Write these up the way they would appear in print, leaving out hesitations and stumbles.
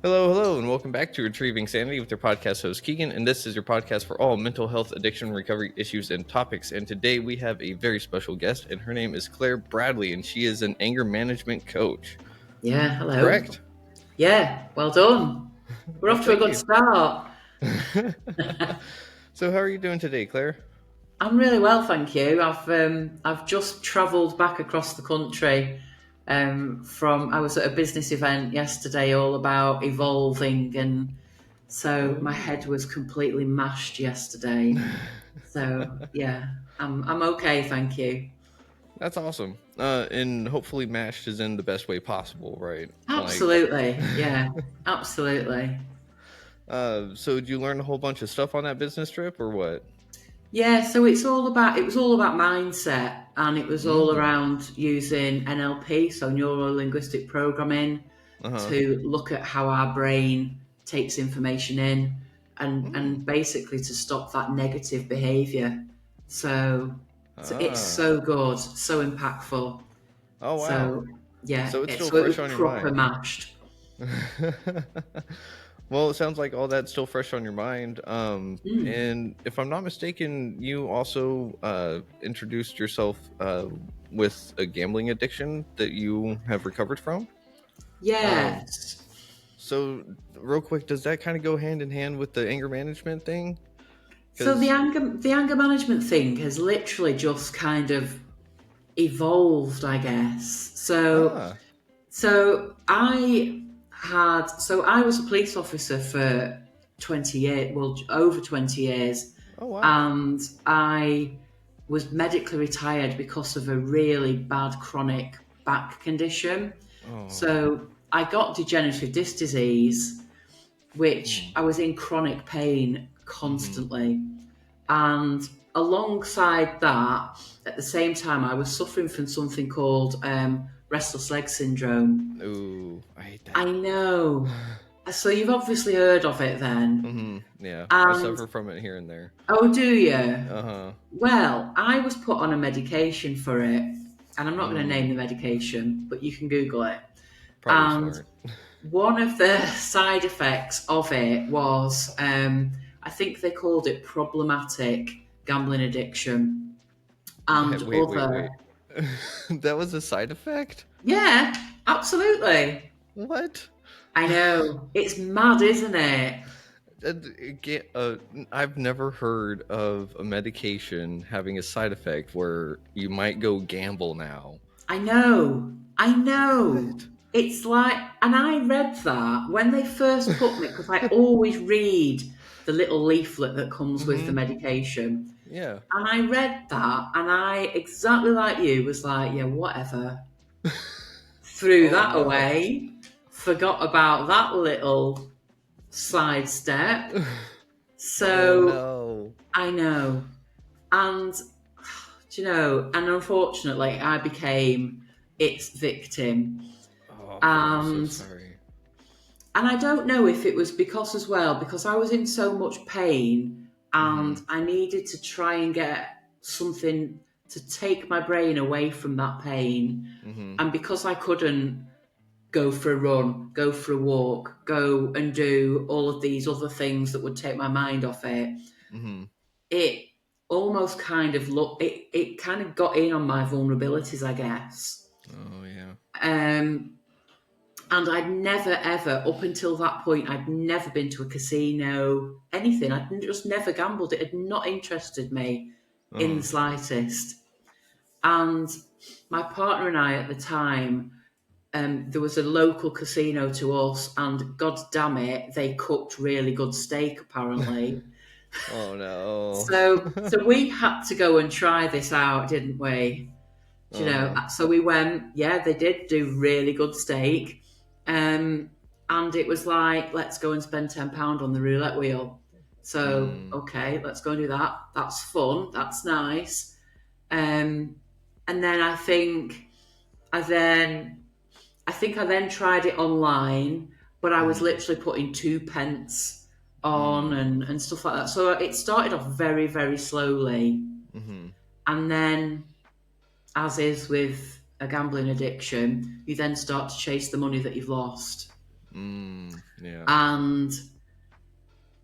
Hello, and welcome back to Retrieving Sanity with your podcast host, Keegan. And this is your podcast for all mental health, addiction, recovery issues, and topics. And today we have a very special guest, and her name is Clare Bradley, and she is an anger management coach. Yeah, hello. Correct? Yeah, well done. We're off to a good start. So how are you doing today, Claire? I'm really well, thank you. I've just travelled back across the country. I was at a business event yesterday all about evolving, and so my head was completely mashed yesterday. So yeah, I'm okay, thank you. That's awesome. And hopefully mashed is in the best way possible, right? Absolutely, yeah, absolutely. So did you learn a whole bunch of stuff on that business trip, or what? Yeah, so it was all about mindset, and it was all around using NLP, so neuro linguistic programming, to look at how our brain takes information in and basically to stop that negative behavior. So it's so good, so impactful. Oh wow. So yeah, so it's still fresh on your proper mind. mashed. Well, it sounds like all that's still fresh on your mind. And if I'm not mistaken, you also introduced yourself with a gambling addiction that you have recovered from. Yes. So real quick, does that kind of go hand in hand with the anger management thing? So the anger management thing has literally just kind of evolved, I guess. So I was a police officer for 20 years, well, over 20 years. Oh, wow. And I was medically retired because of a really bad chronic back condition. So I got degenerative disc disease, which I was in chronic pain constantly. And alongside that, at the same time, I was suffering from something called restless leg syndrome. Ooh, I hate that. I know. So you've obviously heard of it then. Yeah, I suffer from it here and there. Oh, do you? Well, I was put on a medication for it, and I'm not going to name the medication, but you can Google it. Probably smart. One of the side effects of it was, I think they called it problematic gambling addiction. And wait. That was a side effect? Yeah, absolutely. What? I know. It's mad, isn't it? I've never heard of a medication having a side effect where you might go gamble now. I know. What? It's like, and I read that when they first put me, because I always read the little leaflet that comes with the medication. Yeah. And I read that, and I, exactly like you, was like, yeah, whatever. Threw that away, forgot about that little sidestep. So, I know. And, and unfortunately, I became its victim. I'm so sorry. And I don't know if it was because I was in so much pain and I needed to try and get something to take my brain away from that pain. And because I couldn't go for a run, go for a walk, go and do all of these other things that would take my mind off it, it almost kind of it kind of got in on my vulnerabilities, I guess. Oh, yeah. And I'd never, ever, up until that point, I'd never been to a casino, anything. I'd just never gambled. It had not interested me in the slightest. And my partner and I, at the time, there was a local casino to us, and God damn it, they cooked really good steak, apparently. Oh, no. So we had to go and try this out, didn't we? So we went, yeah, they did do really good steak. And it was like, let's go and spend £10 on the roulette wheel. So, okay, let's go and do that. That's fun. That's nice. And then I think I then tried it online, but I was literally putting 2p on and stuff like that. So it started off very, very slowly. And then, as is with a gambling addiction, you then start to chase the money that you've lost. Yeah.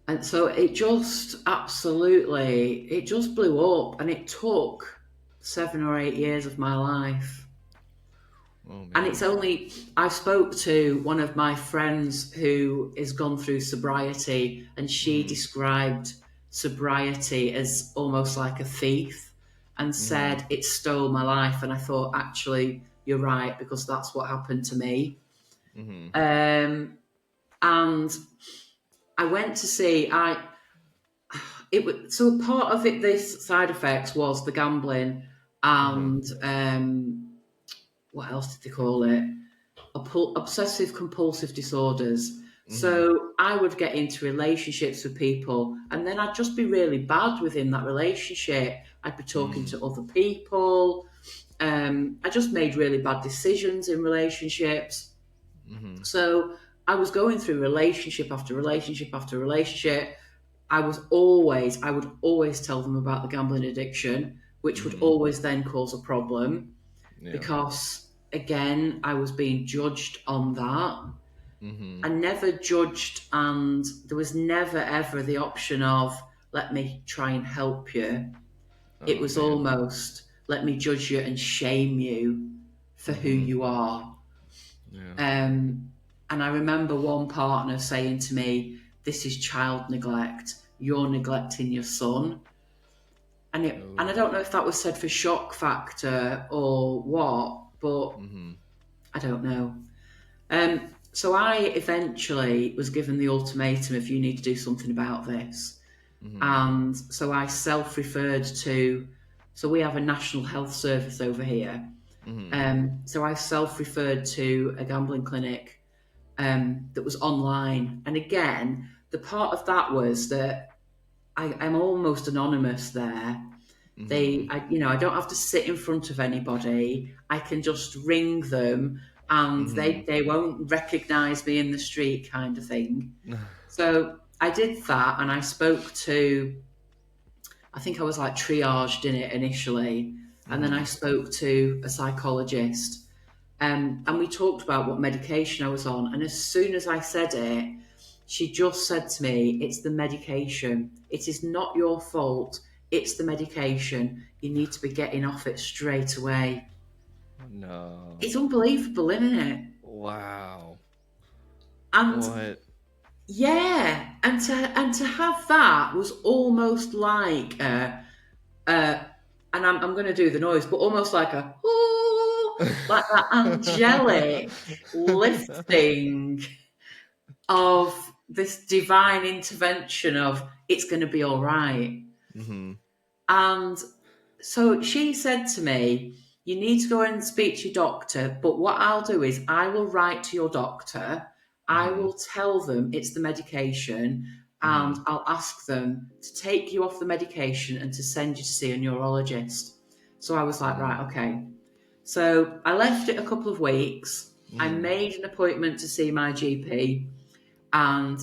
And so it just absolutely, it just blew up, and it took 7 or 8 years of my life. Oh And man. it's only, I spoke to one of my friends who has gone through sobriety, and she Mm-hmm. described sobriety as almost like a thief and Mm-hmm. said it stole my life. And I thought, actually, you're right, because that's what happened to me. Mm-hmm. And I went to see, it was, so part of it, this side effects was the gambling Mm-hmm. and what else did they call it? Obsessive compulsive disorders. Mm-hmm. So I would get into relationships with people, and then I'd just be really bad within that relationship. I'd be talking to other people. I just made really bad decisions in relationships. Mm-hmm. So I was going through relationship after relationship after relationship. I would always tell them about the gambling addiction, which would Mm-hmm. always then cause a problem Yeah. because, again, I was being judged on that. Mm-hmm. I never judged, and there was never ever the option of, let me try and help you. It Oh was man. almost, let me judge you and shame you for who Mm-hmm. you are. Yeah. And I remember one partner saying to me, this is child neglect. You're neglecting your son. And I Oh. don't know if that was said for shock factor or what, but Mm-hmm. I don't know. So I eventually was given the ultimatum, if you need to do something about this. Mm-hmm. And so I self-referred to, so we have a national health service over here. Mm-hmm. So I self-referred to a gambling clinic that was online. And again, the part of that was that I'm almost anonymous there. Mm-hmm. I don't have to sit in front of anybody. I can just ring them, and Mm-hmm. they won't recognise me in the street, kind of thing. So I did that, and I spoke to, I think I was like triaged in it initially, and then I Mm-hmm. spoke to a psychologist, and we talked about what medication I was on. And as soon as I said it, she just said to me, it's the medication. It is not your fault. It's the medication. You need to be getting off it straight away. No. It's unbelievable, isn't it? Wow. And What? yeah, and to have that was almost like uh, and I'm going to do the noise, but almost like a ooh, like that angelic lifting of this divine intervention of it's going to be all right. Mm-hmm. And so she said to me, you need to go and speak to your doctor, but what I'll do is I will write to your doctor, I Mm-hmm. will tell them it's the medication, Mm-hmm. and I'll ask them to take you off the medication and to send you to see a neurologist. So I was like, right, okay. So I left it a couple of weeks. I Mm-hmm. made an appointment to see my GP, and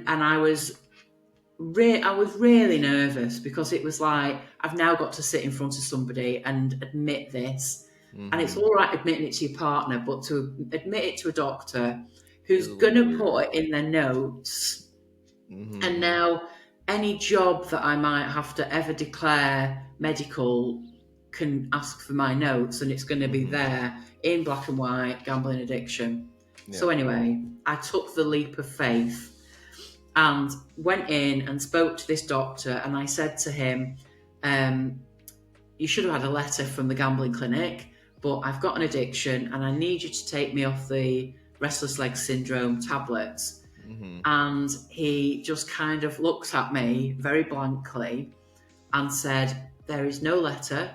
I was I was really nervous because it was like, I've now got to sit in front of somebody and admit this. And it's Mm-hmm. all right admitting it to your partner, but to admit it to a doctor Is who's a going little to weird. put it in their notes. And Mm-hmm. now any job that I might have to ever declare medical can ask for my notes, and it's going to be Mm-hmm. there in black and white, gambling addiction. Yeah. So anyway, I took the leap of faith and went in and spoke to this doctor, and I said to him, you should have had a letter from the gambling clinic, but I've got an addiction and I need you to take me off the restless leg syndrome tablets. Mm-hmm. And he just kind of looked at me very blankly and said, there is no letter,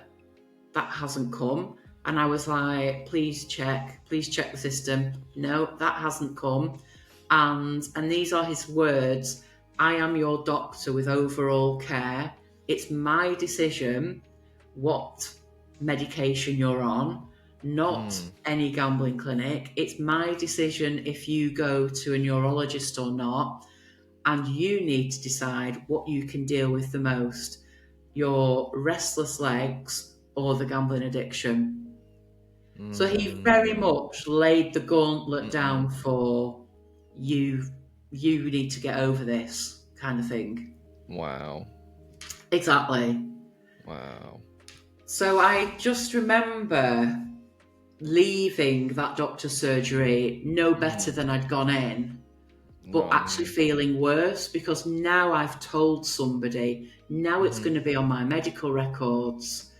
that hasn't come. And I was like, please check the system. No, that hasn't come. And these are his words: I am your doctor with overall care. It's my decision what medication you're on, not any gambling clinic. It's my decision if you go to a neurologist or not. And you need to decide what you can deal with the most, your restless legs or the gambling addiction. So he very much laid the gauntlet down for you need to get over this kind of thing. Wow. Exactly. Wow. So I just remember leaving that doctor's surgery no better than I'd gone in, but actually feeling worse, because now I've told somebody, now it's going to be on my medical records.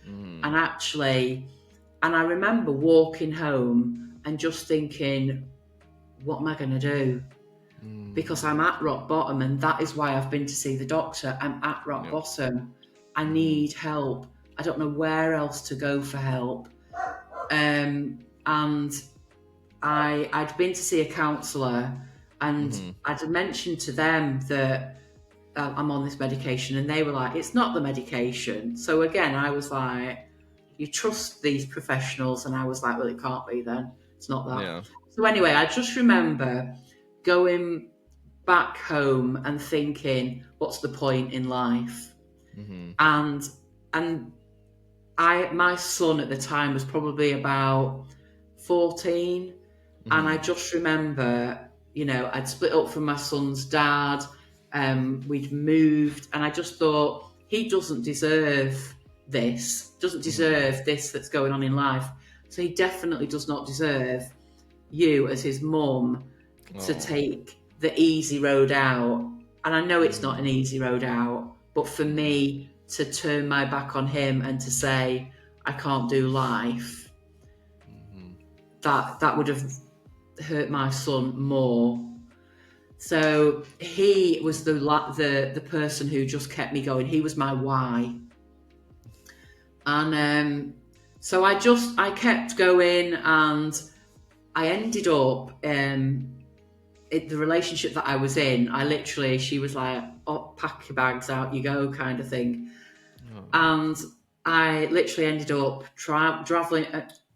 And I remember walking home and just thinking, what am I going to do? Because I'm at rock bottom, and that is why I've been to see the doctor. I'm at rock bottom. I need help. I don't know where else to go for help. And I'd been to see a counsellor, and I'd mentioned to them that I'm on this medication, and they were like, it's not the medication. So again, I was like, you trust these professionals? And I was like, well, it can't be then. It's not that. Yeah. So anyway, I just remember going back home and thinking, what's the point in life? And my son at the time was probably about 14. And I just remember, I'd split up from my son's dad. We'd moved, and I just thought, he doesn't deserve this, that's going on in life. So he definitely does not deserve you as his mum to take the easy road out. And I know it's not an easy road out, but for me to turn my back on him and to say, I can't do life, that would have hurt my son more. So he was the person who just kept me going. He was my why. And so I kept going, and I ended up the relationship that I was in. She was like, oh, pack your bags, out you go, kind of thing. And I literally ended up traveling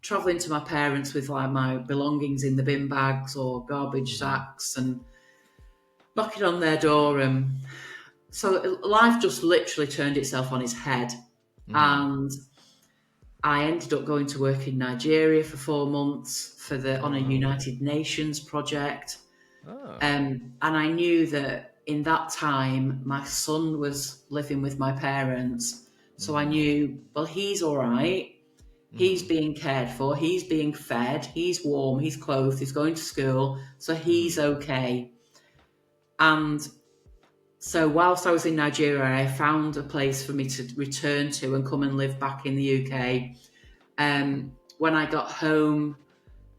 to my parents with like my belongings in the bin bags or garbage sacks, and knocking on their door. And so life just literally turned itself on its head. And I ended up going to work in Nigeria for 4 months on a United Nations project. And I knew that in that time, my son was living with my parents. So I knew, well, he's all right. He's being cared for. He's being fed. He's warm. He's clothed. He's going to school. So he's okay. And so whilst I was in Nigeria, I found a place for me to return to and come and live back in the UK. When I got home,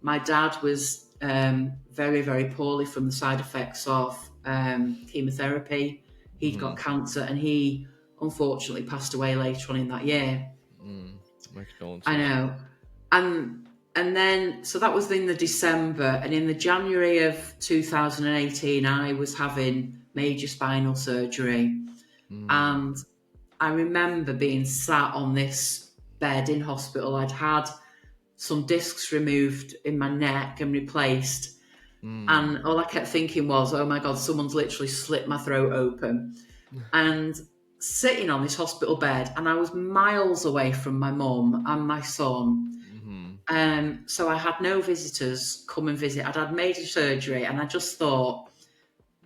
my dad was very, very poorly from the side effects of chemotherapy. He'd got cancer, and he unfortunately passed away later on in that year. My condolences. I know. And then, so that was in the December, and in the January of 2018, I was having major spinal surgery. And I remember being sat on this bed in hospital. I'd had some discs removed in my neck and replaced. And all I kept thinking was, oh my God, someone's literally slit my throat open. And sitting on this hospital bed, and I was miles away from my mum and my son. So I had no visitors come and visit. I'd had major surgery, and I just thought,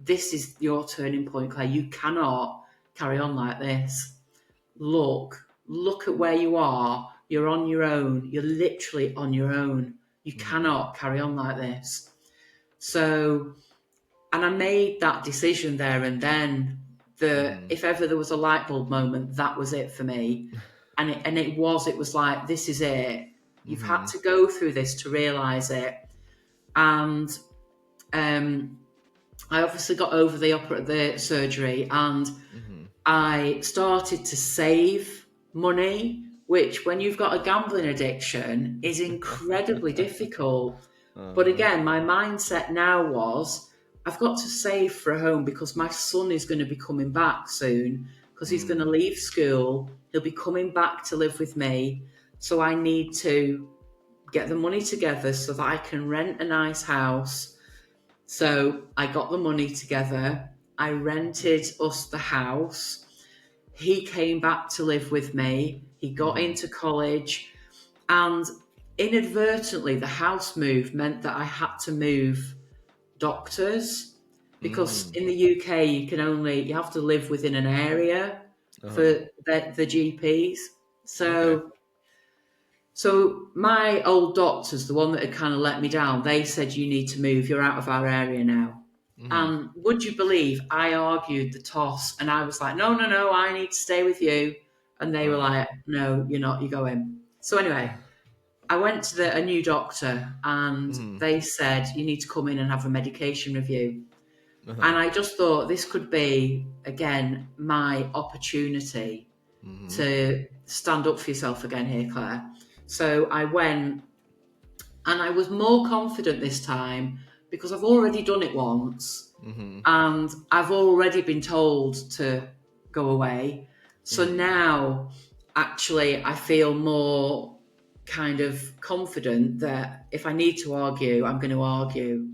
this is your turning point, Claire. You cannot carry on like this. Look at where you are. You're on your own. You're literally on your own. You cannot carry on like this. So, and I made that decision there and then. If ever there was a light bulb moment, that was it for me. And it was like, this is it. You've had to go through this to realise it. And I obviously got over the surgery, and I started to save money, which when you've got a gambling addiction is incredibly difficult. But again, my mindset now was, I've got to save for a home, because my son is going to be coming back soon, because he's going to leave school. He'll be coming back to live with me. So I need to get the money together so that I can rent a nice house. So I got the money together. I rented us the house. He came back to live with me. He got into college, and inadvertently, the house move meant that I had to move doctors, because in the UK you have to live within an area for the GPs. So my old doctors, the one that had kind of let me down, they said, you need to move, you're out of our area now. And would you believe I argued the toss, and I was like, no, I need to stay with you. And they were like, no, you're not, you're going. So anyway, I went to a new doctor, and they said, you need to come in and have a medication review. And I just thought this could be, again, my opportunity to stand up for yourself again here, Claire. So I went, and I was more confident this time because I've already done it once, and I've already been told to go away. So now, actually, I feel more kind of confident that if I need to argue, I'm going to argue.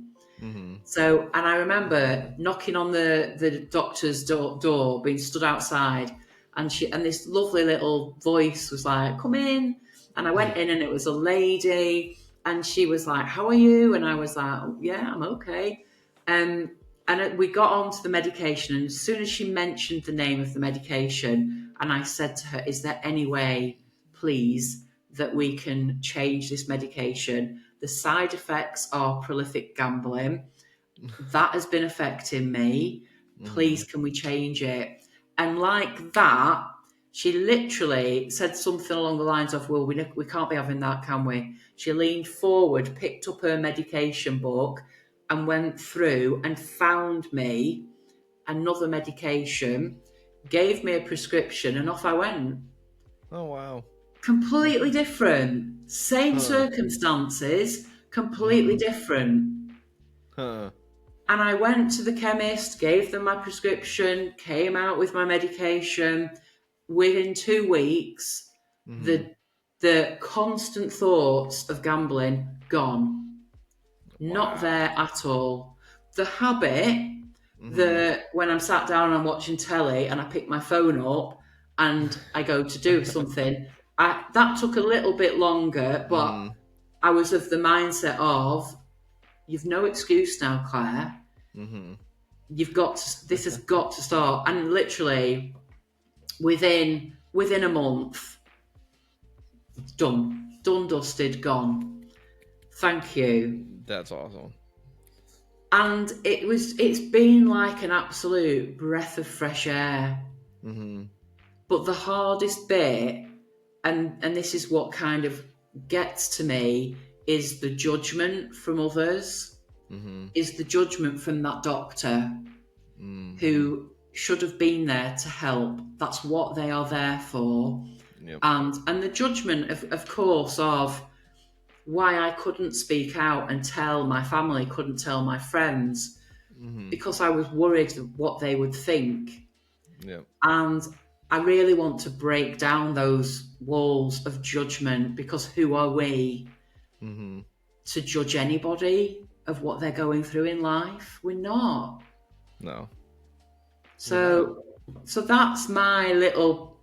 So, and I remember knocking on the doctor's door, being stood outside, and this lovely little voice was like, come in. And I went in, and it was a lady, and she was like, how are you? And I was like, oh, yeah, I'm okay. And we got onto the medication, and as soon as she mentioned the name of the medication, and I said to her, is there any way, please, that we can change this medication? The side effects are prolific gambling. That has been affecting me. Please, can we change it? And like that, she literally said something along the lines of, well, we can't be having that, can we? She leaned forward, picked up her medication book, and went through and found me another medication, gave me a prescription, and off I went. Oh, wow. Completely different. Same circumstances, completely different. And I went to the chemist, gave them my prescription, came out with my medication. Within 2 weeks, the constant thoughts of gambling, gone. Not there at all. The habit that when I'm sat down and I'm watching telly and I pick my phone up and I go to do something, that took a little bit longer, but I was of the mindset of, you've no excuse now, Claire. You've got to, this has got to start. And literally within a month, done, dusted, gone. Thank you. That's awesome. And it's been like an absolute breath of fresh air. But the hardest bit, and this is what kind of gets to me, is the judgment from others. Is the judgment from that doctor who should have been there to help. That's what they are there for. And the judgment, of course, of why I couldn't speak out and tell my family, couldn't tell my friends, because I was worried what they would think. And I really want to break down those walls of judgment, because who are we to judge anybody of what they're going through in life? We're not. No. So that's my little,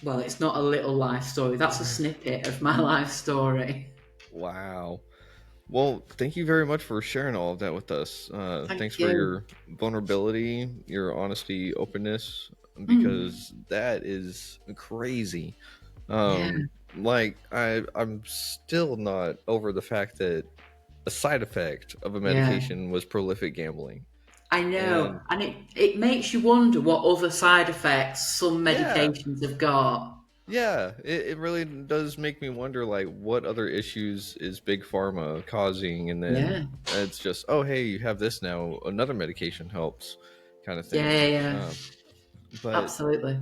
well, it's not a little life story. That's a snippet of my life story. Wow. Well, thank you very much for sharing all of that with us. Thanks for your vulnerability, your honesty, openness, because that is crazy. Like, I'm still not over the fact that a side effect of a medication was prolific gambling. I know. And it makes you wonder what other side effects some medications have got. Yeah, it really does make me wonder, like, what other issues is Big Pharma causing? And then it's just, oh, hey, you have this now, another medication helps, kind of thing. Yeah. But absolutely.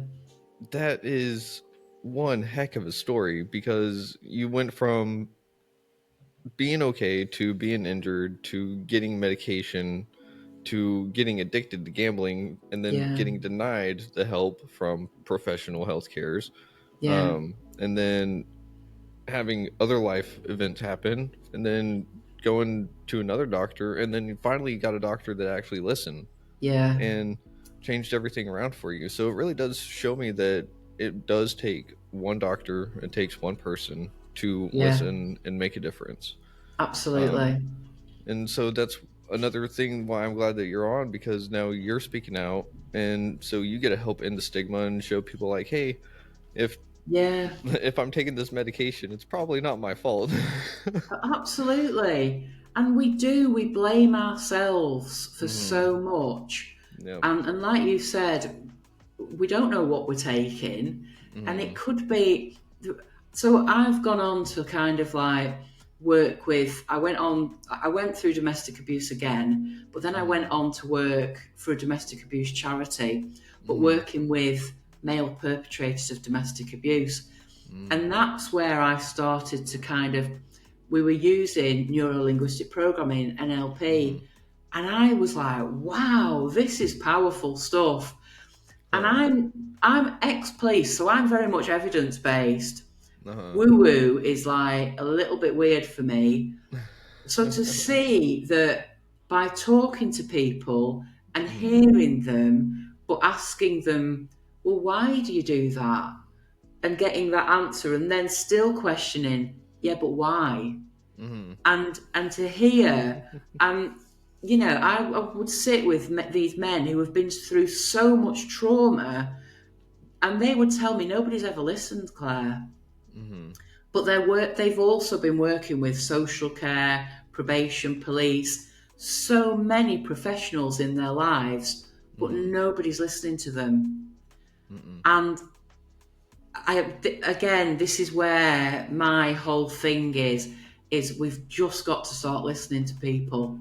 That is one heck of a story, because you went from being okay to being injured to getting medication to getting addicted to gambling, and then getting denied the help from professional health cares. And then having other life events happen, and then going to another doctor, and then you finally got a doctor that actually listened and changed everything around for you. So it really does show me that it does take one doctor, it takes one person to Yeah. listen and make a difference. Absolutely. And so that's another thing why I'm glad that you're on, because now you're speaking out, and so you get to help end the stigma and show people like, hey, if Yeah. if I'm taking this medication, it's probably not my fault. Absolutely. And we blame ourselves for so much. Yeah. And like you said, we don't know what we're taking. And it Mm-hmm. could be. So I've gone on to kind of like work with. I went through domestic abuse again, but then I went on to work for a domestic abuse charity, but working with male perpetrators of domestic abuse. And that's where I started to kind of, we were using neuro-linguistic programming, NLP, and I was like, wow, this is powerful stuff. And I'm ex-police, so I'm very much evidence-based. Woo-woo is like a little bit weird for me. So to see that by talking to people and hearing them, but asking them, well, why do you do that? And getting that answer, and then still questioning, yeah, but why? And to hear, I would sit with these men who have been through so much trauma, and they would tell me nobody's ever listened, Claire. But they've also been working with social care, probation, police, so many professionals in their lives, but nobody's listening to them. And again, this is where my whole thing is we've just got to start listening to people,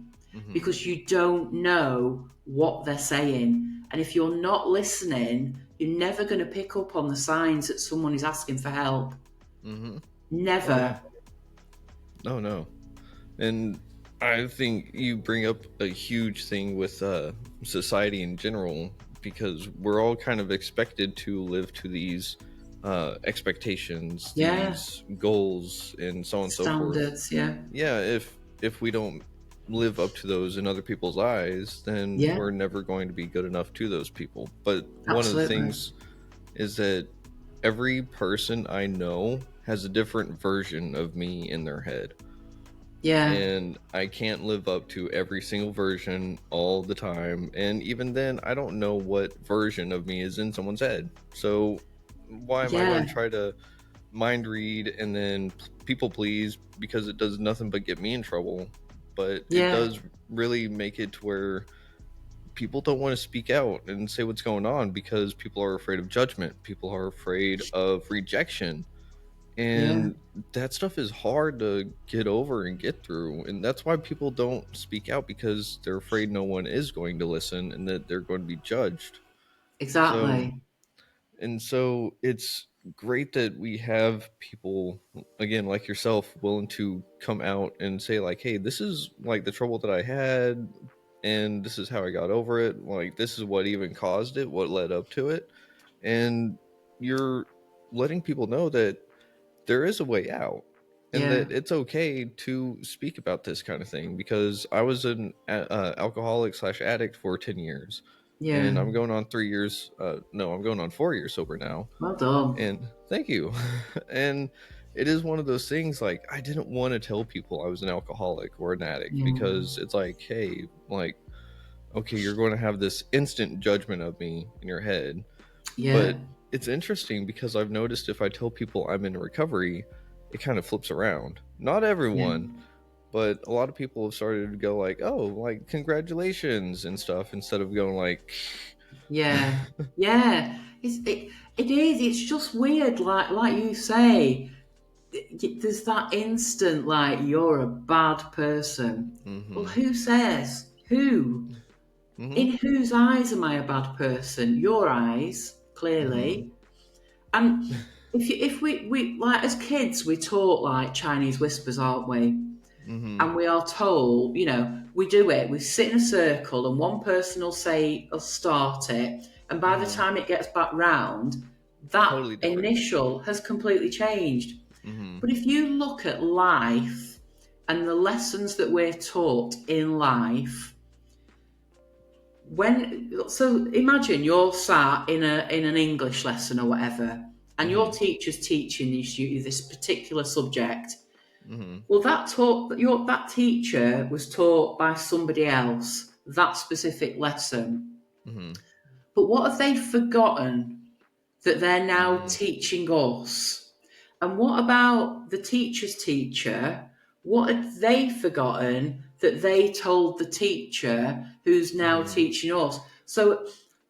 because you don't know what they're saying. And if you're not listening, you're never going to pick up on the signs that someone is asking for help. Never. Oh, no. And I think you bring up a huge thing with society in general, because we're all kind of expected to live to these expectations, these goals, and so on and so forth. Standards, If we don't live up to those in other people's eyes, then we're never going to be good enough to those people. But one of the things is that every person I know has a different version of me in their head. And I can't live up to every single version all the time. And even then, I don't know what version of me is in someone's head. So why am I going to try to mind read and then people please, because it does nothing but get me in trouble? But it does really make it to where people don't want to speak out and say what's going on, because people are afraid of judgment. People are afraid of rejection. And that stuff is hard to get over and get through. And that's why people don't speak out, because they're afraid no one is going to listen and that they're going to be judged. Exactly. So it's great that we have people, again, like yourself, willing to come out and say like, hey, this is like the trouble that I had, and this is how I got over it. Like, this is what even caused it, what led up to it. And you're letting people know that there is a way out, and that it's okay to speak about this kind of thing, because I was an alcoholic / addict for 10 years. And I'm going on 3 years. No, I'm going on 4 years sober now. Well done. And thank you. And it is one of those things, like, I didn't want to tell people I was an alcoholic or an addict, because it's like, hey, like, okay, you're going to have this instant judgment of me in your head. But it's interesting, because I've noticed if I tell people I'm in recovery, it kind of flips around. Not everyone, but a lot of people have started to go like, oh, like, congratulations and stuff, instead of going like, it is. It's just weird, like you say. There's that instant like, you're a bad person. Well, who says? Who? In whose eyes am I a bad person? Your eyes, clearly. And if we like, as kids, we taught like Chinese whispers, aren't we? And we are told, we do it. We sit in a circle, and one person will start it, and by the time it gets back round, that Totally initial has completely changed. But if you look at life and the lessons that we're taught in life, so imagine you're sat in an English lesson or whatever, and your teacher's teaching you this particular subject. Mm-hmm. Well, that teacher was taught by somebody else that specific lesson. Mm-hmm. But what have they forgotten that they're now Mm-hmm. teaching us? And what about the teacher's teacher? What had they forgotten that they told the teacher who's now teaching us? So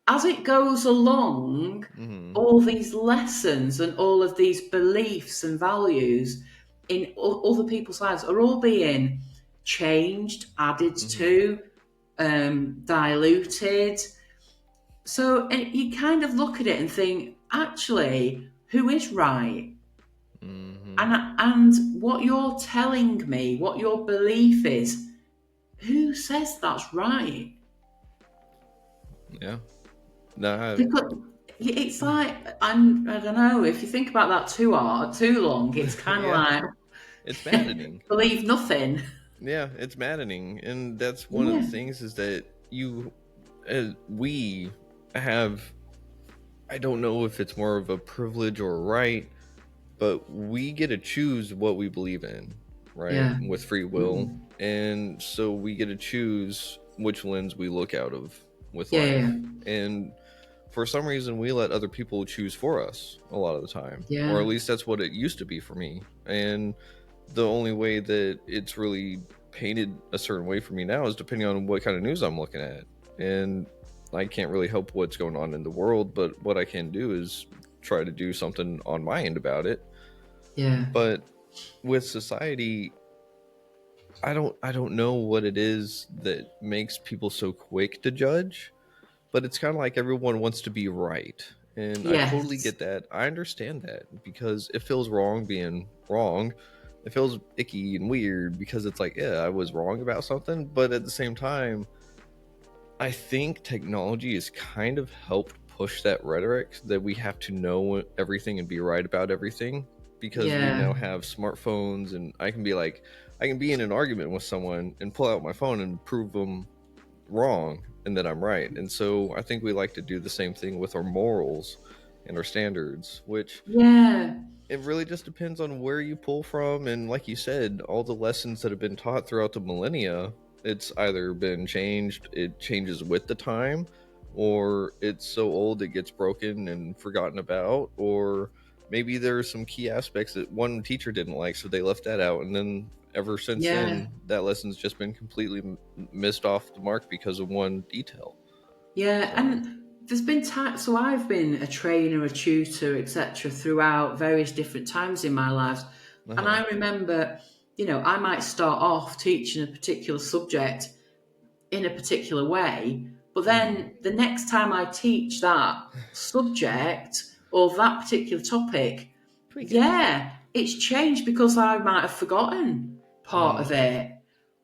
as it goes along, Mm-hmm. all these lessons and all of these beliefs and values in other people's lives are all being changed, added to, diluted. So you kind of look at it and think, actually, who is right? Mm-hmm. And what you're telling me, what your belief is, who says that's right? Yeah. No. Because it's like, I don't know, if you think about that too long, it's kind of Yeah. like It's maddening. believe nothing. Yeah, it's maddening, and that's one of Yeah. the things is that we have. I don't know if it's more of a privilege or a right, but we get to choose what we believe in, right? Yeah. With free will, and so we get to choose which lens we look out of with life, and for some reason we let other people choose for us a lot of the time, or at least that's what it used to be for me. And the only way that it's really painted a certain way for me now is depending on what kind of news I'm looking at. And I can't really help what's going on in the world, but what I can do is try to do something on my end about it. Yeah. But with society, I don't know what it is that makes people so quick to judge, but it's kind of like everyone wants to be right. And I totally get that. I understand that because it feels wrong being wrong. It feels icky and weird because it's like, yeah, I was wrong about something. But at the same time, I think technology has kind of helped push that rhetoric that we have to know everything and be right about everything, because we now have smartphones, and I can be in an argument with someone and pull out my phone and prove them wrong and that I'm right. And so I think we like to do the same thing with our morals and our standards, which it really just depends on where you pull from. And like you said, all the lessons that have been taught throughout the millennia, it's either been changed, it changes with the time, or it's so old it gets broken and forgotten about, or maybe there are some key aspects that one teacher didn't like, so they left that out, and then ever since then that lesson's just been completely missed off the mark because of one detail. And there's been times, so I've been a trainer, a tutor, etc., throughout various different times in my life. And I remember, I might start off teaching a particular subject in a particular way, but then the next time I teach that subject or that particular topic, it's changed because I might have forgotten part of it,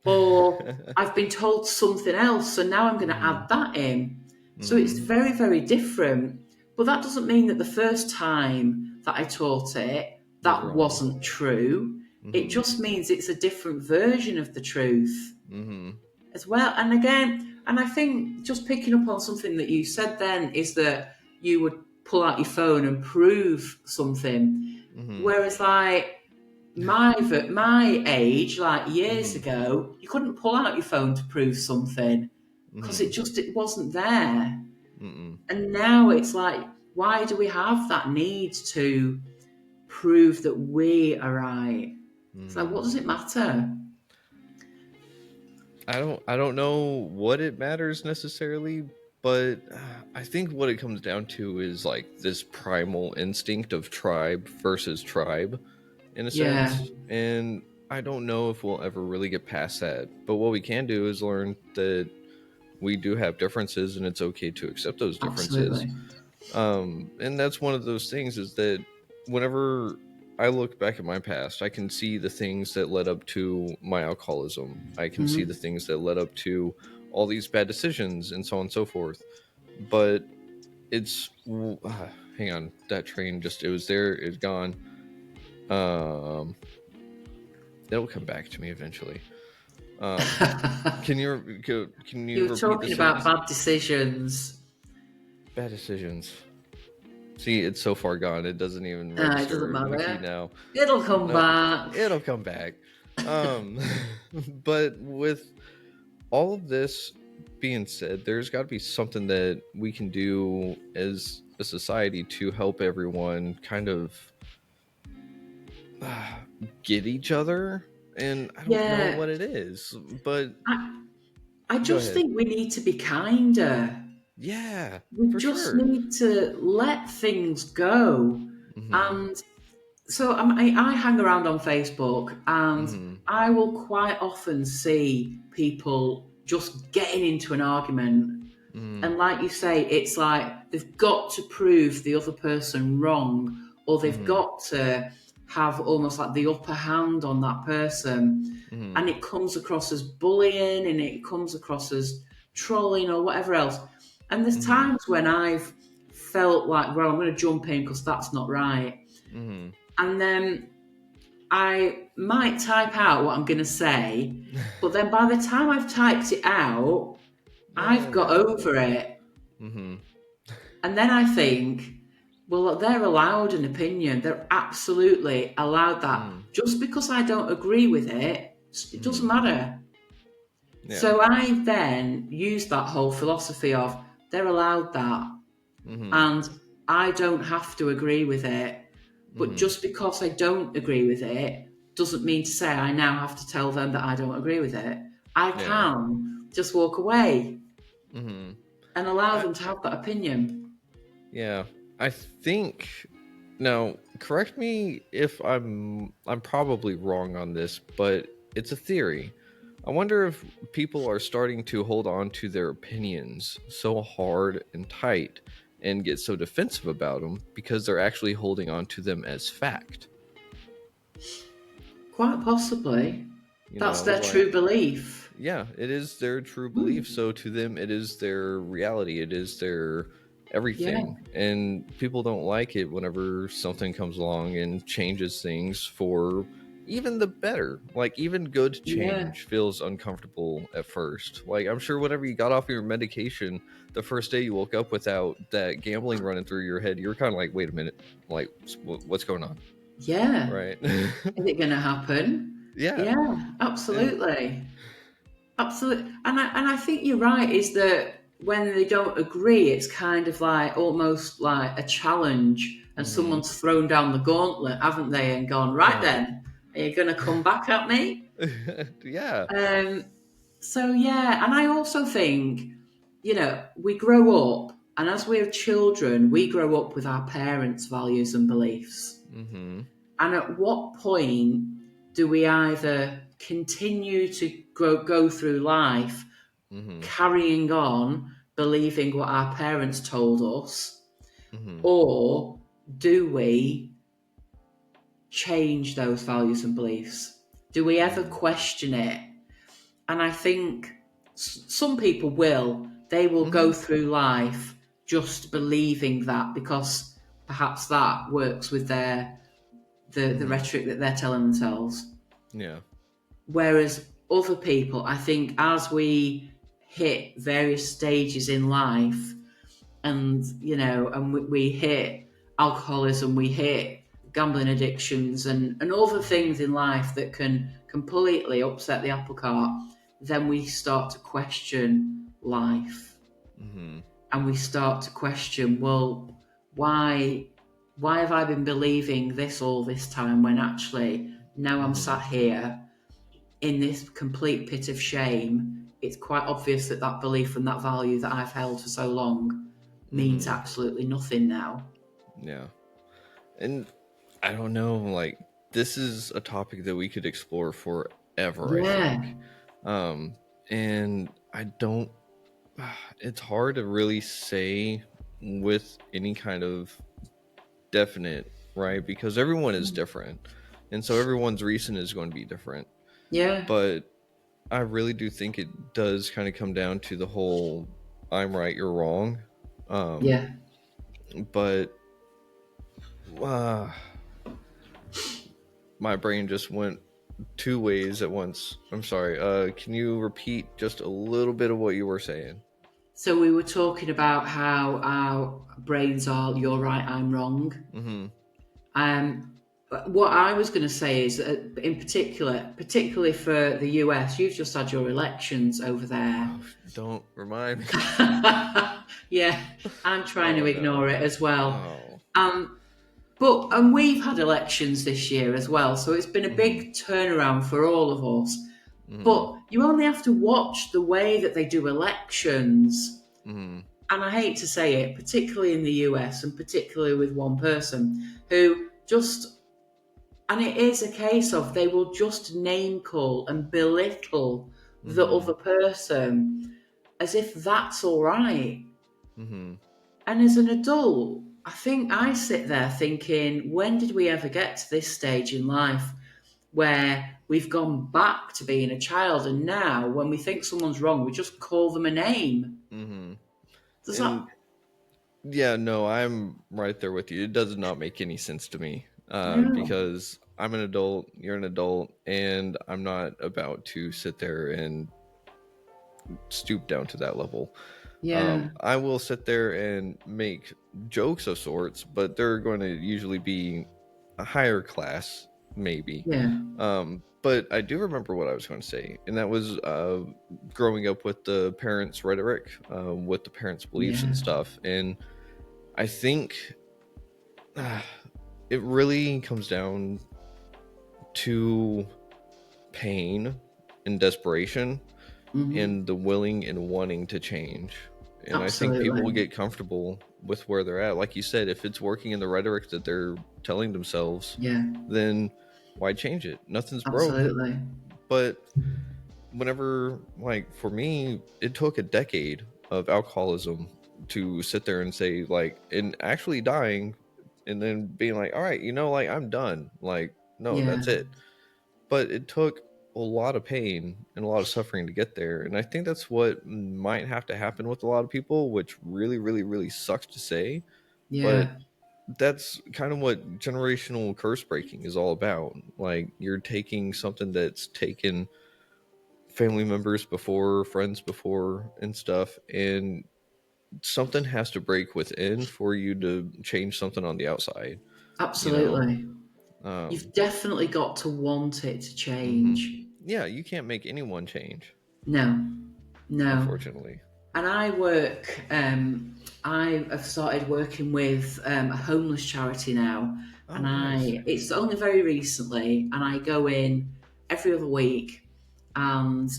or I've been told something else, so now I'm going to add that in. So it's very, very different. But that doesn't mean that the first time that I taught it, that wasn't true. It just means it's a different version of the truth as well. And again, and I think just picking up on something that you said then is that you would pull out your phone and prove something. Whereas like my age, like years ago, you couldn't pull out your phone to prove something because it wasn't there. And now it's like, why do we have that need to prove that we are right? It's like, what does it matter? I don't know what it matters necessarily, but I think what it comes down to is like this primal instinct of tribe versus tribe in a sense. And I don't know if we'll ever really get past that. But what we can do is learn that we do have differences and it's okay to accept those differences. And that's one of those things is that whenever I look back at my past, I can see the things that led up to my alcoholism. I can see the things that led up to all these bad decisions and so on and so forth. But it's hang on, that train it was there, it's gone. It'll come back to me eventually. Can you You were repeat talking the about sentence? bad decisions. Bad decisions. See, it's so far gone. It doesn't even It doesn't register in the key matter. now. It'll come back. It'll come back. Um, but with all of this being said, there's got to be something that we can do as a society to help everyone kind of get each other. And I don't know Yeah. what it is, but I go just ahead. think we need to be kinder. Yeah, We for just sure. need to let things go. Mm-hmm. And so I hang around on Facebook, and Mm-hmm. I will quite often see people just getting into an argument. Mm-hmm. And like you say, it's like they've got to prove the other person wrong, or they've Mm-hmm. got to have almost like the upper hand on that person. Mm-hmm. And it comes across as bullying, and it comes across as trolling or whatever else. And there's Mm-hmm. times when I've felt like, well, I'm going to jump in because that's not right. Mm-hmm. And then I might type out what I'm going to say, but then by the time I've typed it out, I've got over it. Mm-hmm. And then I think, well, they're allowed an opinion. They're absolutely allowed that. Just because I don't agree with it, it doesn't matter. Yeah. So I then use that whole philosophy of they're allowed that. Mm-hmm. And I don't have to agree with it. But Mm-hmm. just because I don't agree with it doesn't mean to say I now have to tell them that I don't agree with it. I can just walk away Mm-hmm. and allow them to have that opinion. Yeah, I think. Now, correct me if I'm probably wrong on this, but it's a theory. I wonder if people are starting to hold on to their opinions so hard and tight and get so defensive about them because they're actually holding on to them as fact. Quite possibly. You That's know, their like, true belief. yeah, it is their true belief. So to them, it is their reality. It is their everything. Yeah. And people don't like it whenever something comes along and changes things for even the better. Like, even good Yeah. change feels uncomfortable at first. Like, I'm sure whenever you got off your medication, the first day you woke up without that gambling running through your head, you're kind of like, wait a minute, like, what's going on? Yeah. Right. Is it going to happen? Yeah. Yeah, absolutely. Absolutely. And I think you're right, is that when they don't agree, it's kind of like almost like a challenge, and someone's thrown down the gauntlet, haven't they, and gone, right then, are you going to come back at me? Yeah. So, yeah, and I also think, we grow up, and as we're children, we grow up with our parents' values and beliefs. Mm-hmm. And at what point do we either continue to go through life carrying on, believing what our parents told us, or do we change those values and beliefs? Do we ever question it? And I think some people will. They will go through life just believing that because perhaps that works with the rhetoric that they're telling themselves. Yeah. Whereas other people, I think, as we hit various stages in life, and we hit alcoholism, we hit gambling addictions, and other things in life that can completely upset the apple cart, then we start to question life, and we start to question, well, why have I been believing this all this time when actually now I'm sat here in this complete pit of shame? It's quite obvious that that belief and that value that I've held for so long means absolutely nothing now. Yeah. And I don't know, like, this is a topic that we could explore forever, I think. And I don't, it's hard to really say with any kind of definite, right? Because everyone is different. And so everyone's reason is going to be different. Yeah. But I really do think it does kind of come down to the whole I'm right, you're wrong. Yeah. But my brain just went two ways at once. I'm sorry. Can you repeat just a little bit of what you were saying? So we were talking about how our brains are, you're right, I'm wrong. Mm-hmm. What I was going to say is that in particular, particularly for the US, you've just had your elections over there. Oh, don't remind me. Yeah, I'm trying to Oh ignore no. it as well. Oh. But we've had elections this year as well, so it's been a Mm-hmm. big turnaround for all of us. Mm-hmm. But you only have to watch the way that they do elections. Mm-hmm. And I hate to say it, particularly in the US and particularly with one person who just, and it is a case of they will just name call and belittle the Mm-hmm. other person as if that's all right. Mm-hmm. And as an adult, I think I sit there thinking, when did we ever get to this stage in life where we've gone back to being a child, and now when we think someone's wrong, we just call them a name? Mm-hmm. Does that? And yeah, no, I'm right there with you. It does not make any sense to me, No. because I'm an adult, you're an adult, and I'm not about to sit there and stoop down to that level. Yeah. I will sit there and make jokes of sorts, but they're going to usually be a higher class, maybe. Yeah. But I do remember what I was going to say, and that was growing up with the parents' rhetoric, with the parents' beliefs Yeah. and stuff. And I think it really comes down to pain and desperation Hmm. and the willing and wanting to change. And I think people will Absolutely. get comfortable with where they're at. Like you said, if it's working in the rhetoric that they're telling themselves, Yeah. then why change it? Nothing's broke. Absolutely. But whenever, like, for me, it took a decade of alcoholism to sit there and say, like, and actually dying and then being like, all right, like, I'm done. Like, no, Yeah. that's it. But it took a lot of pain and a lot of suffering to get there. And I think that's what might have to happen with a lot of people, which really, really, really sucks to say. But Yeah. that's kind of what generational curse breaking is all about. Like, you're taking something that's taken family members before, friends before, and stuff, and something has to break within for you to change something on the outside, you know? Absolutely. Um, You've definitely got to want it to mhm. change. Yeah, you can't make anyone change, No. No. unfortunately. And I have started working with a homeless charity now, and Oh, nice. it's only very recently, and I go in every other week, and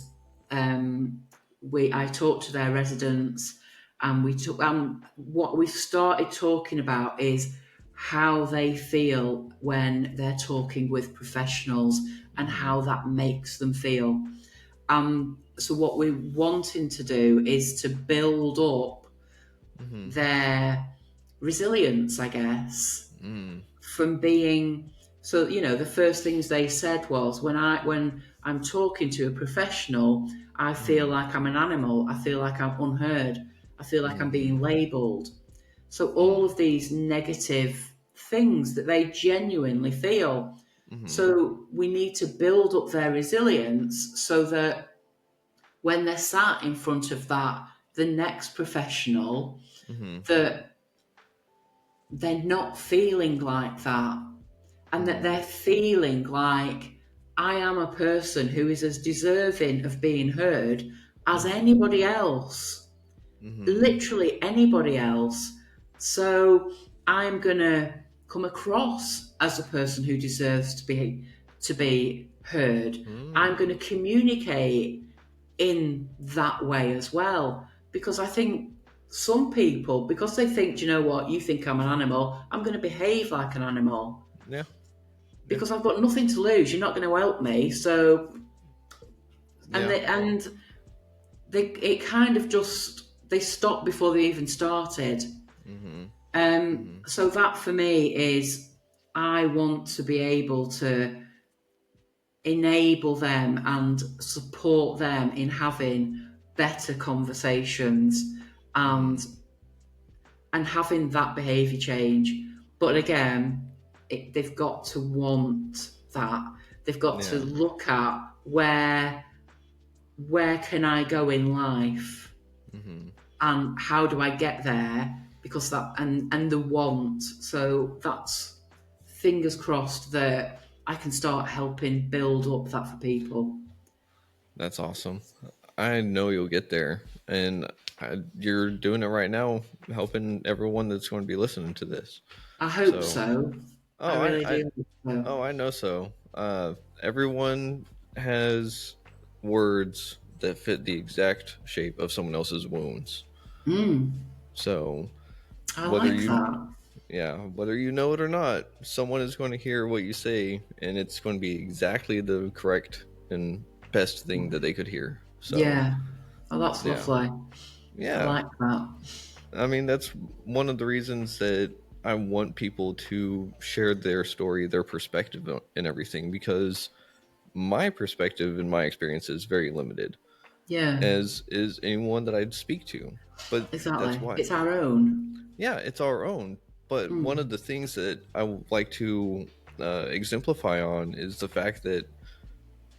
I talk to their residents, and what we've started talking about is how they feel when they're talking with professionals and Hmm. how that makes them feel. So what we're wanting to do is to build up Hmm. their resilience, I guess, Mm. from being. So the first things they said was, when I'm talking to a professional, I feel Hmm. like I'm an animal. I feel like I'm unheard. I feel like I'm Hmm. being labelled. So all Mm. of these negative things that they genuinely feel. Hmm. So we need to build up their resilience so that when they're sat in front of the next professional, Hmm. that they're not feeling like that, and that Hmm. they're feeling like, I am a person who is as deserving of being heard as Hmm. anybody else, Hmm. literally anybody else. So I'm gonna come across as a person who deserves to be heard. I'm going Mm. to communicate in that way as well. Because I think some people, because they think, do you know what, you think I'm an animal, I'm going to behave like an animal Yeah. Yeah. because I've got nothing to lose. You're not going to help me. So, and Yeah. they it kind of just, they stop before they even started. Hmm. Hmm. So that for me is, I want to be able to enable them and support them in having better conversations, and Hmm. having that behaviour change. But again, they've got to want that. They've got to Yeah. look at where can I go in life, Hmm. and how do I get there? Because that and the want. So that's fingers crossed that I can start helping build up that for people. That's awesome. I know you'll get there, and you're doing it right now, helping everyone that's going to be listening to this. I hope So, so. I oh, really do hope so. I know so. Everyone has words that fit the exact shape of someone else's wounds. So, I whether like you, that. yeah, whether you know it or not, someone is going to hear what you say, and it's going to be exactly the correct and best thing that they could hear. So, Yeah. Oh, that's yeah, lovely. I yeah. like that. I mean, that's one of the reasons that I want people to share their story, their perspective, and everything, because my perspective and my experience is very limited, Yeah, as is anyone that I'd speak to. But that's exactly. why, It's our own. yeah, it's our own. But one of the things that I would like to exemplify on is the fact that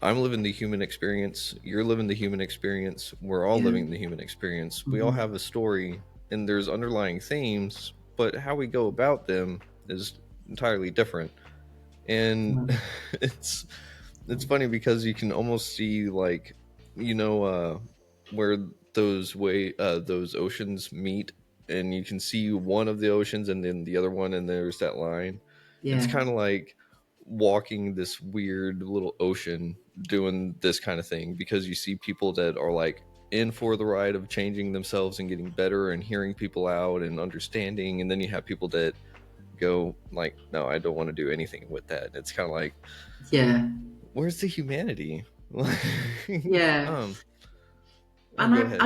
I'm living the human experience. You're living the human experience. We're all Yeah. living the human experience. We all have a story, and there's underlying themes, but how we go about them is entirely different. And Yeah. it's it's funny because you can almost see, like, you know, where those oceans meet, and you can see one of the oceans and then the other one, and there's that line. It's Yeah. kind of like walking this weird little ocean doing this kind of thing, because you see people that are like in for the ride of changing themselves and getting better and hearing people out and understanding, and then you have people that go like, no, I don't want to do anything with that. It's kind of like, Yeah. where's the humanity? Yeah. um oh, And go ahead.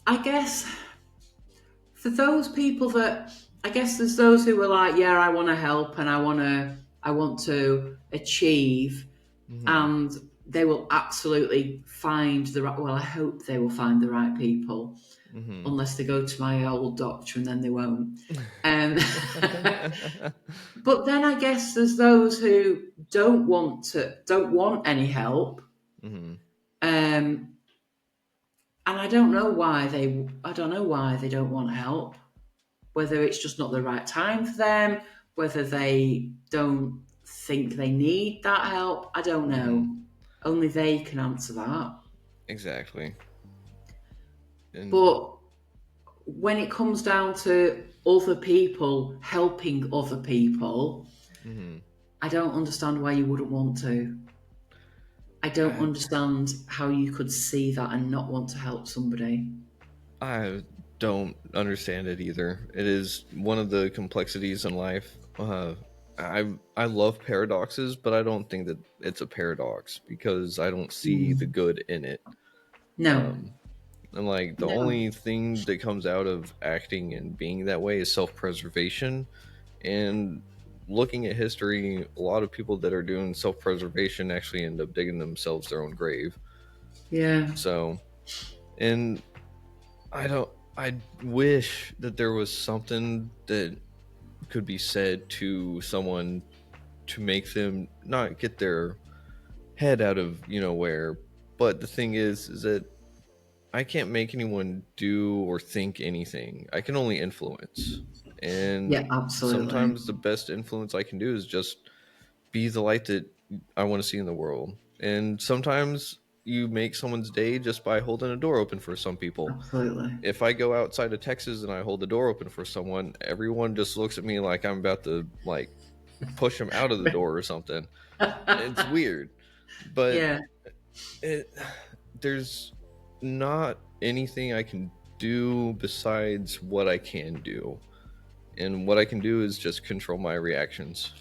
I guess for those people that I guess there's those who are like, yeah, I want to help and I want to achieve, Hmm. and they will absolutely find the right. Well, I hope they will find the right people, Hmm. unless they go to my old doctor and then they won't. Um, but then I guess there's those who don't want any help, Hmm. um, and I don't know why they don't want help. Whether it's just not the right time for them, whether they don't think they need that help, I don't Hmm. know. Only they can answer that. Exactly. And But when it comes down to other people helping other people, hmm, I don't understand why you wouldn't want to. I don't I understand how you could see that and not want to help somebody. I don't understand it either. It is one of the complexities in life. I love paradoxes, but I don't think that it's a paradox because I don't see the Mm. good in it. No, Um, and like the no, only thing that comes out of acting and being that way is self-preservation. And looking at history, a lot of people that are doing self-preservation actually end up digging themselves their own grave. yeah, So, and I don't. I wish that there was something that could be said to someone to make them not get their head out of where. But the thing is that I can't make anyone do or think anything. I can only influence, and yeah, absolutely, sometimes the best influence I can do is just be the light that I want to see in the world. And sometimes you make someone's day just by holding a door open for some people. absolutely. If I go outside of Texas and I hold the door open for someone, everyone just looks at me like I'm about to like push them out of the door or something. It's weird, but Yeah, it there's not anything I can do besides what I can do. And what I can do is just control my reactions.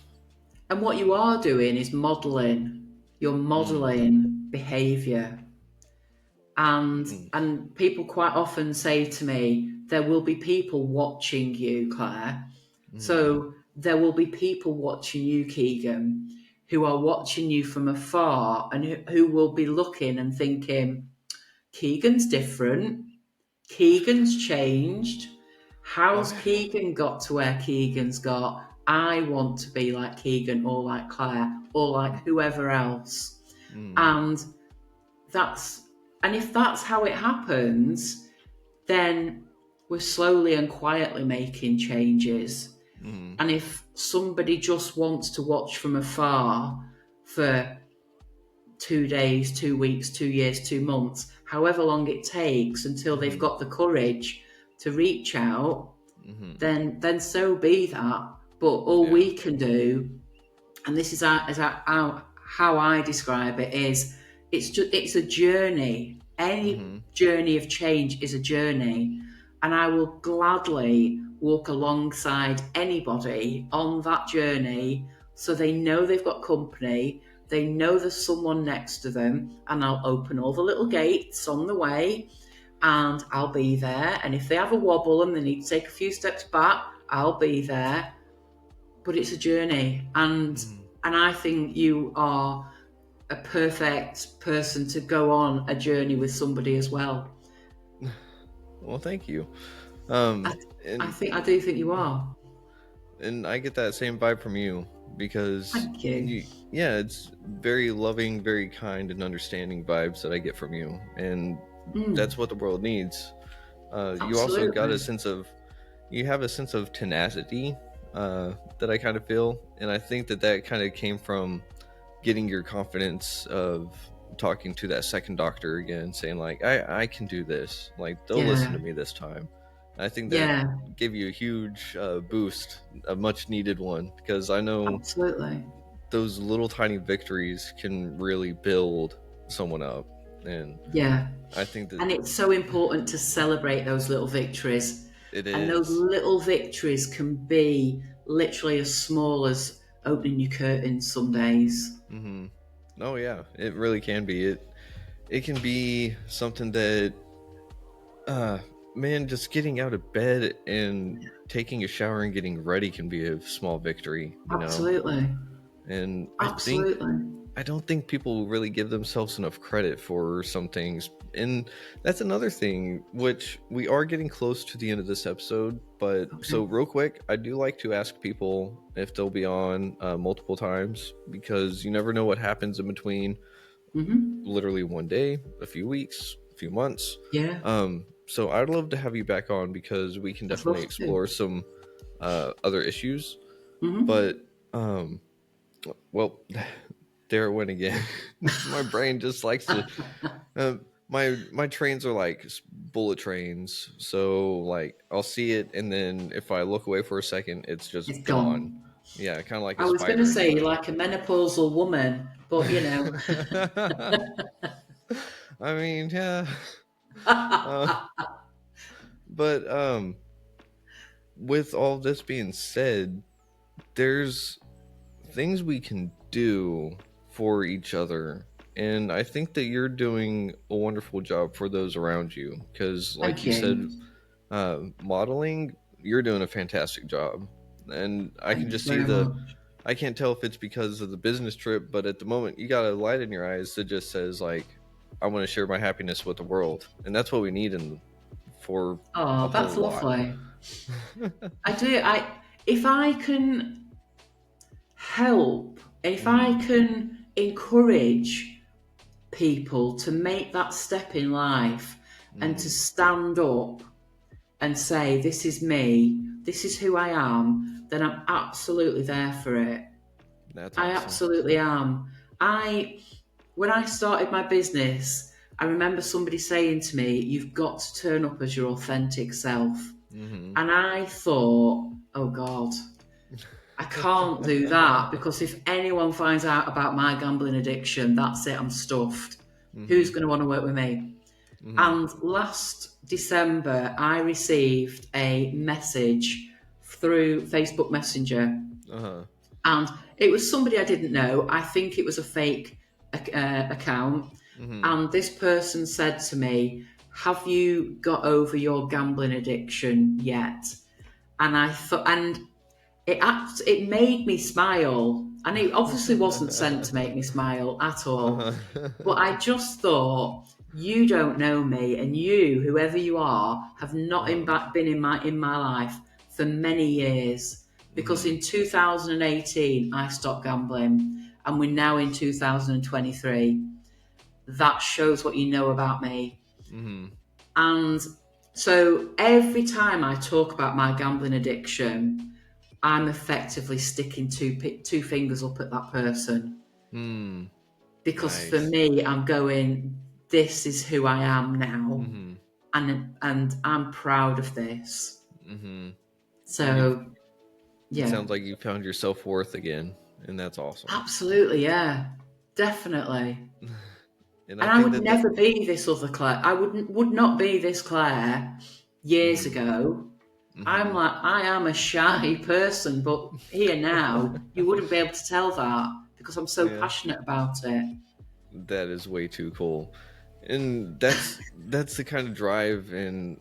and what you are doing is modeling. You're Mm, modeling behavior, and mm, people quite often say to me, "There will be people watching you, Claire." mm. So there will be people watching you, Keegan, who are watching you from afar and who will be looking and thinking, Keegan's different. Keegan's changed. How's I, Keegan got to where Keegan's got? I want to be like Keegan or like Claire or like whoever else. mm, And that's and if that's how it happens, then we're slowly and quietly making changes. Mm-hmm. And if somebody just wants to watch from afar for 2 days, 2 weeks, 2 years, 2 months, however long it takes until they've got the courage to reach out, then so be that. But all we can do, and this is how I describe it, is it's a journey. Any journey of change is a journey, and I will gladly walk alongside anybody on that journey so they know they've got company, they know there's someone next to them, and I'll open all the little gates on the way and I'll be there. And if they have a wobble and they need to take a few steps back, I'll be there. But it's a journey, and I think you are a perfect person to go on a journey with somebody as well. Well, thank you. I do think you are. And I get that same vibe from you because thank you. It's very loving, very kind and understanding vibes that I get from you, and that's what the world needs. You also got you have a sense of tenacity that I kind of feel, and I think that kind of came from getting your confidence of talking to that second doctor again, saying like, I can do this, like they'll listen to me this time. I think that gave you a huge boost, a much needed one, because I know those little tiny victories can really build someone up. And I think that, and it's so important to celebrate those little victories. It is. And those little victories can be literally as small as opening your curtains some days. Oh yeah, it really can be. It can be something that man, just getting out of bed and taking a shower and getting ready can be a small victory, you know? And I don't think people really give themselves enough credit for some things. And that's another thing, which we are getting close to the end of this episode. But so real quick, I do like to ask people if they'll be on multiple times, because you never know what happens in between. Literally one day, a few weeks, a few months. So I'd love to have you back on, because we can definitely explore some other issues. But well, there it went again. My brain just likes to my trains are like bullet trains, so like I'll see it, and then if I look away for a second, it's gone. Yeah, kind of like I was going to say like a menopausal woman, but you know. I mean, yeah. But with all this being said, there's things we can do for each other, and I think that you're doing a wonderful job for those around you, because like you said, modeling, you're doing a fantastic job. And I can just see I can't tell if it's because of the business trip, but at the moment you got a light in your eyes that just says like, I want to share my happiness with the world, and that's what we need that's lovely. I do. If I can help, if I can encourage people to make that step in life and to stand up and say, this is me, this is who I am, then I'm absolutely there for it. That's awesome. I absolutely am. When I started my business, I remember somebody saying to me, you've got to turn up as your authentic self. And I thought, oh God, I can't do that, because if anyone finds out about my gambling addiction, that's it, I'm stuffed. Who's going to want to work with me? And last December, I received a message through Facebook Messenger. And it was somebody I didn't know. I think it was a fake account. And this person said to me, have you got over your gambling addiction yet? And I thought, and it made me smile. And it obviously wasn't sent to make me smile at all. But I just thought, you don't know me, and you, whoever you are, have not been in my life for many years. Because in 2018, I stopped gambling, and we're now in 2023. That shows what you know about me. And So every time I talk about my gambling addiction, I'm effectively sticking two fingers up at that person. Because for Nice. me, I'm going, this is who I am now, Mm-hmm. and I'm proud of this. Mm-hmm. And So it yeah, sounds like you found your self-worth again, and that's awesome. absolutely, yeah, definitely. And I And I think would that never be this other Claire. I would not be this Claire years mm-hmm. ago. I'm Mm-hmm. like, I am a shy person, but here now, you wouldn't be able to tell that because I'm so Yeah, passionate about it. that is way too cool. And that's the kind of drive and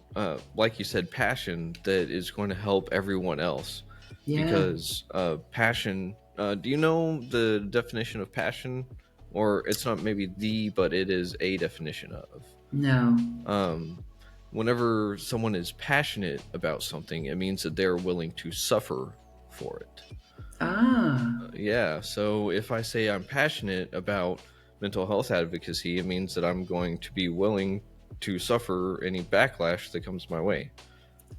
like you said, passion that is going to help everyone else. Yeah, Because passion, do you know the definition of passion? Or it's not maybe the, but it is a definition of. no. Um, Whenever someone is passionate about something, it means that they're willing to suffer for it. Ah, Yeah, so if I say I'm passionate about mental health advocacy, it means that I'm going to be willing to suffer any backlash that comes my way.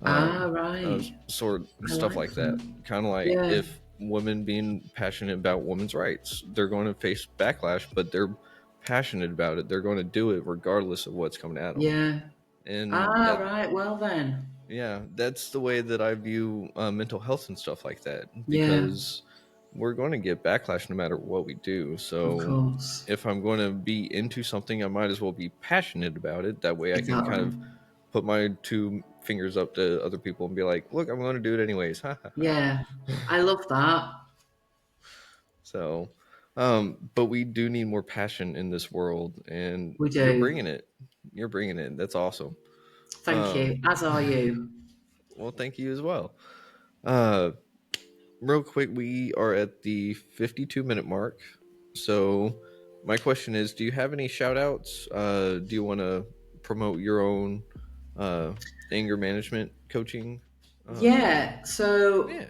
right. Sort I stuff like like that. that. Kind of like Yeah, if women being passionate about women's rights, they're going to face backlash, but they're passionate about it. They're going to do it regardless of what's coming at them. yeah. And that, Right. Well then. yeah, that's the way that I view mental health and stuff like that, Yeah, because we're going to get backlash no matter what we do. of So course. if I'm going to be into something, I might as well be passionate about it. That way I can kind Exactly. of put my two fingers up to other people and be like, look, I'm going to do it anyways. Ha ha ha. Yeah, I love that. So, but we do need more passion in this world, and We you're do. bringing it. You're bringing it. That's awesome. Thank Um, you. As are you. well, thank you as well. Uh, Real quick, we are at the 52-minute mark. So, my question is, do you have any shout outs? Do you want to promote your own uh, anger management coaching? Yeah. So Yeah.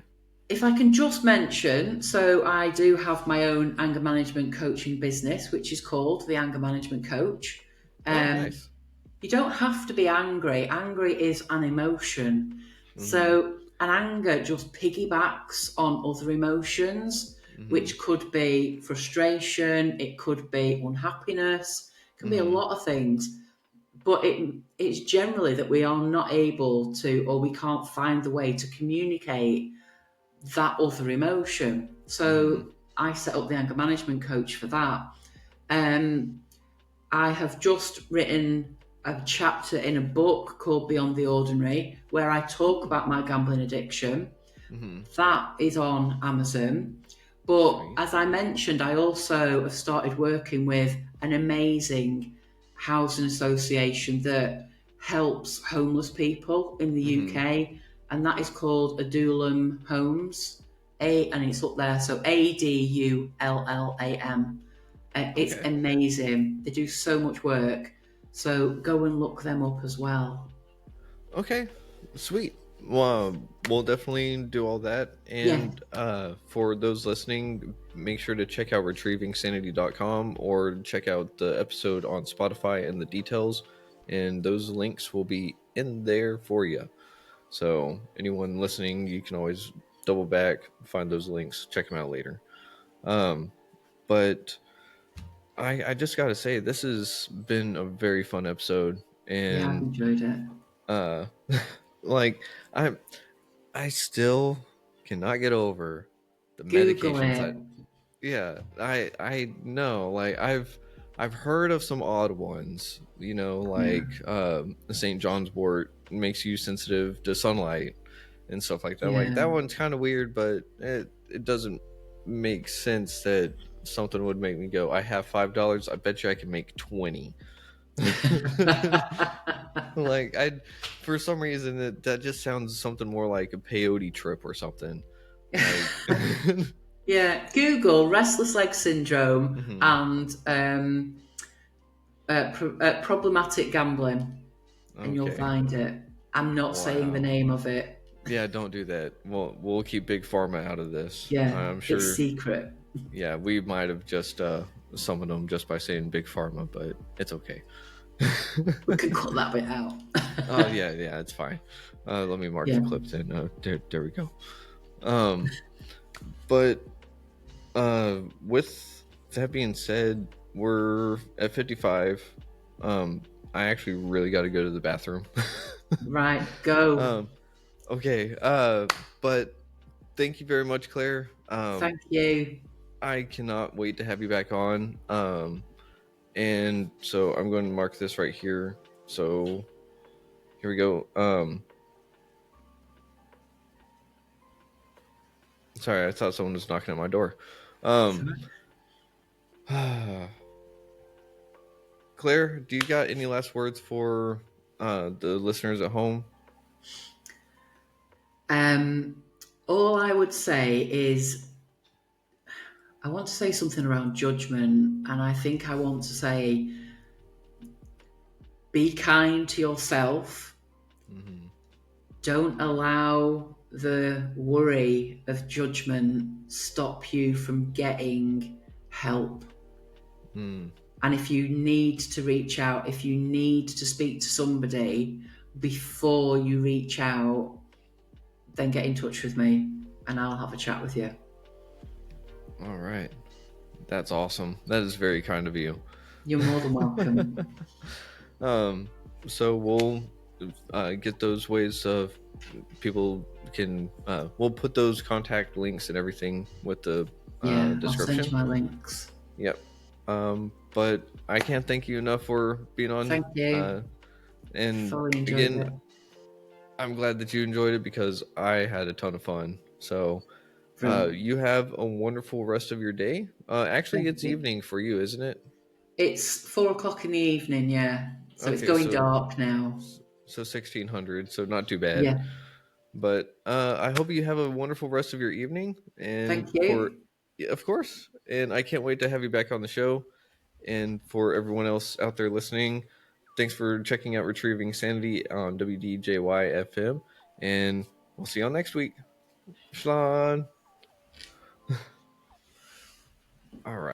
if I can just mention, so I do have my own anger management coaching business, which is called the Anger Management Coach. Oh, Um, nice. you don't have to be angry. Angry is an emotion. Mm-hmm. So an anger just piggybacks on other emotions, Mm-hmm. which could be frustration, it could be unhappiness, it can be a Mm-hmm. lot of things. But it's generally that we are not able to, or we can't find the way to communicate that other emotion. Mm-hmm. So I set up the anger management coach for that. Um, I have just written a chapter in a book called Beyond the Ordinary, where I talk about my gambling addiction. Mm-hmm. That is on Amazon. But Sweet. as I mentioned, I also have started working with an amazing housing association that helps homeless people in the Mm-hmm. UK, and that is called Adullam Homes. And it's up there, so ADULLAM. It's Okay. amazing. They do so much work. So go and look them up as well. Okay. Sweet. Well, we'll definitely do all that. Yeah, And for those listening, make sure to check out retrievingsanity.com or check out the episode on Spotify and the details. And those links will be in there for you. So anyone listening, you can always double back, find those links, check them out later. Um, but I just got to say, this has been a very fun episode. yeah, I've And enjoyed it. uh, like, I still cannot get over the Google medications. it. I know. Like I've heard of some odd ones. You know, Yeah, like St. John's wort makes you sensitive to sunlight and stuff like that. Like yeah. that one's kind of weird, but it doesn't make sense that something would make me go, I have $5. I bet you I can make 20. Like I, for some reason, that just sounds something more like a peyote trip or something. Like, Yeah, Google restless leg syndrome mhm. and problematic gambling, and you'll Okay, find it. I'm not saying the wow, name of it. yeah, don't do that. We'll keep big pharma out of this. Yeah, I'm it's sure. secret. Yeah, we might have just summoned them just by saying big pharma, but it's okay. We can cut that bit out. Oh yeah, it's fine. Let me mark Yeah. the clips in. There we go. Um, but with that being said, we're at 55. I actually really got to go to the bathroom. Right, go. um, okay. But thank you very much, Claire. Thank you. I cannot wait to have you back on. And so I'm going to mark this right here. So here we go. Sorry, I thought someone was knocking at my door. Claire, do you got any last words for the listeners at home? All I would say is I want to say something around judgment, and I think I want to say be kind to yourself. Mm-hmm. Don't allow the worry of judgment stop you from getting help. Mm. And if you need to reach out, if you need to speak to somebody before you reach out, then get in touch with me and I'll have a chat with you. All right. That's awesome. That is very kind of you. You're more than welcome. So we'll get those ways of people can. We'll put those contact links and everything with the description. I'll send you my links. Yep. But I can't thank you enough for being on. Thank you. And Fully enjoyed again, it. I'm glad that you enjoyed it because I had a ton of fun. So you have a wonderful rest of your day. Actually, Thank it's you. evening for you, isn't it? It's 4:00 in the evening, yeah. So it's Okay, going dark now. So 1600, so not too bad. Yeah. But I hope you have a wonderful rest of your evening. And Thank you. yeah, of course. And I can't wait to have you back on the show. And for everyone else out there listening, thanks for checking out Retrieving Sanity on WDJY FM. And we'll see y'all next week. Shalom. All right.